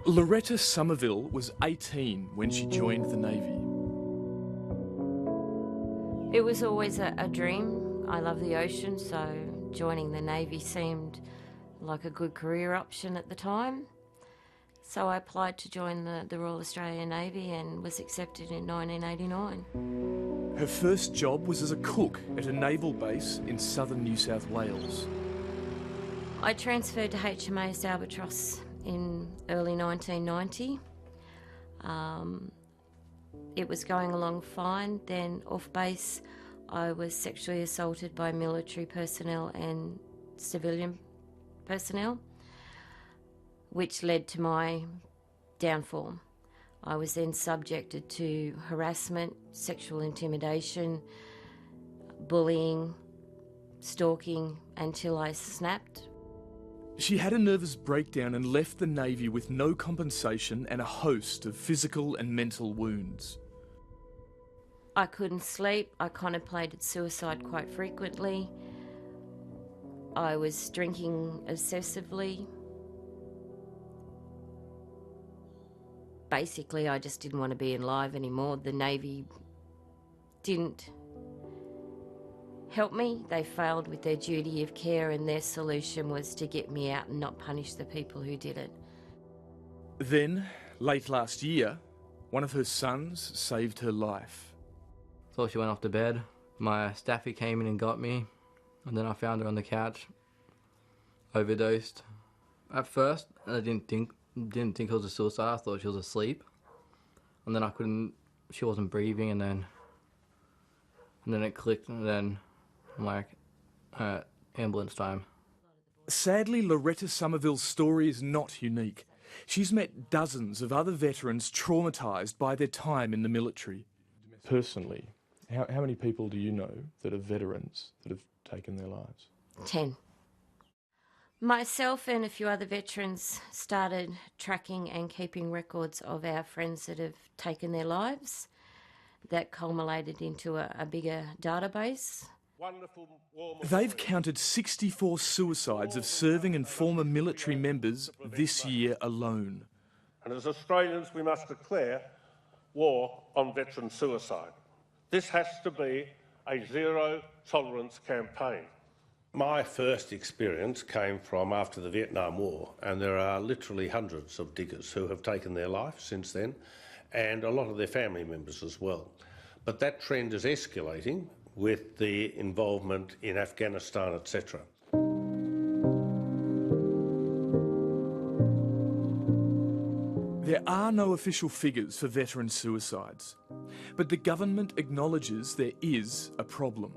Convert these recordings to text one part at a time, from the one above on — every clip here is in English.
Loretta Somerville was 18 when she joined the Navy. It was always a dream. I love the ocean, so joining the Navy seemed like a good career option at the time. So I applied to join the Royal Australian Navy and was accepted in 1989. Her first job was as a cook at a naval base in southern New South Wales. I transferred to HMAS Albatross in early 1990. It was going along fine. Then off base, I was sexually assaulted by military personnel and civilian personnel, which led to my downfall. I was then subjected to harassment, sexual intimidation, bullying, stalking, until I snapped. She had a nervous breakdown and left the Navy with no compensation and a host of physical and mental wounds. I couldn't sleep. I contemplated suicide quite frequently. I was drinking excessively. Basically, I just didn't want to be alive anymore. The Navy didn't help me. They failed with their duty of care, and their solution was to get me out and not punish the people who did it. Then, late last year, one of her sons saved her life. So she went off to bed. My staffy came in and got me, and then I found her on the couch, overdosed. At first, I didn't think it was a suicide. I thought she was asleep, and then she wasn't breathing, and then it clicked, and then I'm like, ambulance time. Sadly, Loretta Somerville's story is not unique. She's met dozens of other veterans traumatised by their time in the military. Personally, how many people do you know that are veterans that have taken their lives? 10. Myself and a few other veterans started tracking and keeping records of our friends that have taken their lives. That culminated into a bigger database. They've counted 64 suicides of serving and former military members this year alone. And as Australians, we must declare war on veteran suicide. This has to be a zero-tolerance campaign. My first experience came from after the Vietnam War, and there are literally hundreds of diggers who have taken their life since then, and a lot of their family members as well. But that trend is escalating with the involvement in Afghanistan, etc. There are no official figures for veteran suicides, but the government acknowledges there is a problem.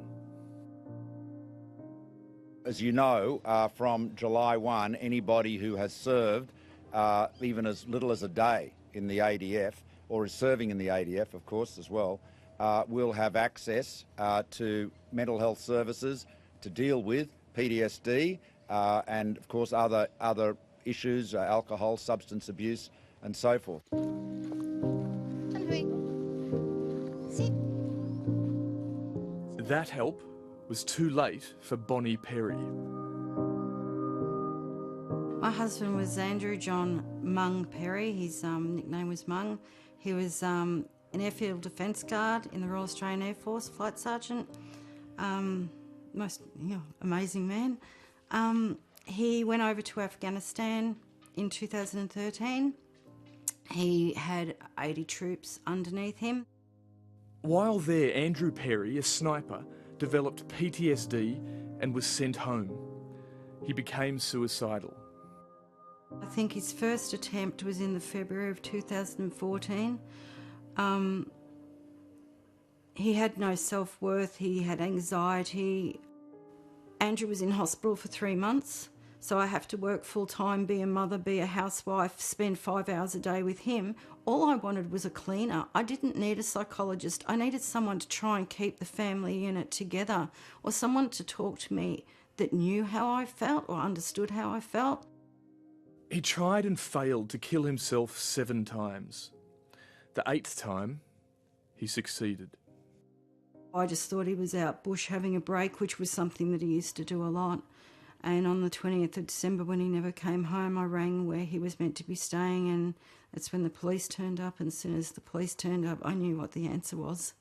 As you know, from July 1, anybody who has served even as little as a day in the ADF, or is serving in the ADF, of course, as well, will have access to mental health services to deal with PTSD and, of course, other issues, alcohol, substance abuse, and so forth. That help was too late for Bonnie Perry. My husband was Andrew John Mung Perry. His nickname was Mung. He was an airfield defence guard in the Royal Australian Air Force, flight sergeant. Most amazing man. He went over to Afghanistan in 2013. He had 80 troops underneath him. While there, Andrew Perry, a sniper, developed PTSD and was sent home. He became suicidal. I think his first attempt was in the February of 2014. He had no self-worth, he had anxiety. Andrew was in hospital for 3 months, so I have to work full-time, be a mother, be a housewife, spend 5 hours a day with him. All I wanted was a cleaner. I didn't need a psychologist. I needed someone to try and keep the family unit together, or someone to talk to me that knew how I felt or understood how I felt. He tried and failed to kill himself 7 times. The 8th time, he succeeded. I just thought he was out bush having a break, which was something that he used to do a lot. And on the 20th of December, when he never came home, I rang where he was meant to be staying, and that's when the police turned up. And as soon as the police turned up, I knew what the answer was.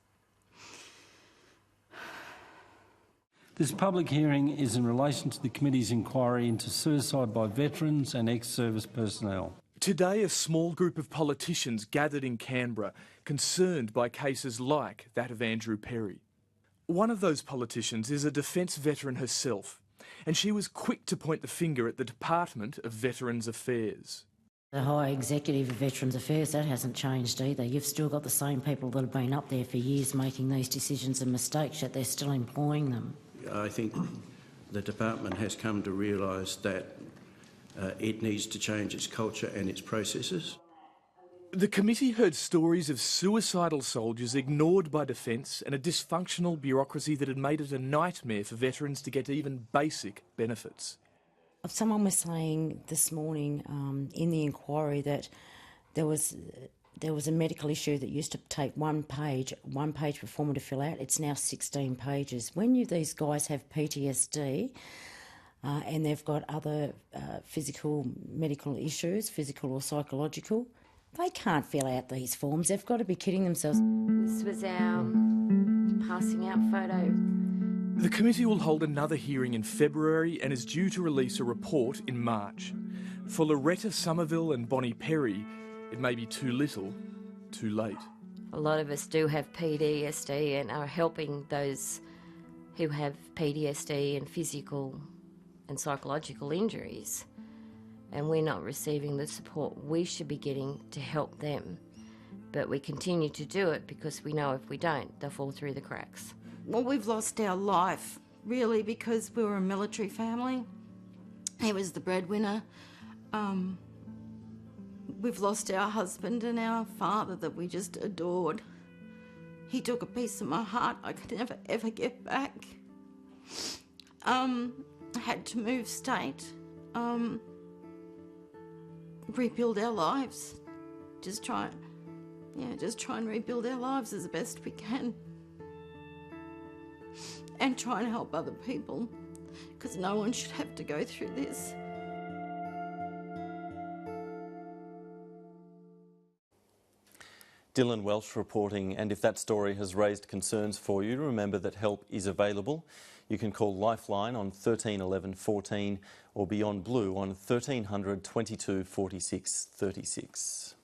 This public hearing is in relation to the committee's inquiry into suicide by veterans and ex-service personnel. Today, a small group of politicians gathered in Canberra, concerned by cases like that of Andrew Perry. One of those politicians is a defence veteran herself, and she was quick to point the finger at the Department of Veterans Affairs. The High Executive of Veterans Affairs, that hasn't changed either. You've still got the same people that have been up there for years making these decisions and mistakes, yet they're still employing them. I think the department has come to realise that it needs to change its culture and its processes. The committee heard stories of suicidal soldiers ignored by Defence and a dysfunctional bureaucracy that had made it a nightmare for veterans to get even basic benefits. Someone was saying this morning in the inquiry that there was a medical issue that used to take one page for form to fill out. It's now 16 pages. When these guys have PTSD and they've got other physical, medical issues, physical or psychological, they can't fill out these forms. They've got to be kidding themselves. This was our passing out photo. The committee will hold another hearing in February and is due to release a report in March. For Loretta Somerville and Bonnie Perry, it may be too little, too late. A lot of us do have PTSD and are helping those who have PTSD and physical and psychological injuries, and we're not receiving the support we should be getting to help them. But we continue to do it because we know if we don't, they'll fall through the cracks. Well, we've lost our life, really, because we were a military family. He was the breadwinner. We've lost our husband and our father that we just adored. He took a piece of my heart I could never, ever get back. I had to move state, rebuild our lives. Just try and rebuild our lives as best we can. And try and help other people, because no one should have to go through this. Dylan Welsh reporting, and if that story has raised concerns for you, remember that help is available. You can call Lifeline on 13 11 14 or Beyond Blue on 1300 22 46 36.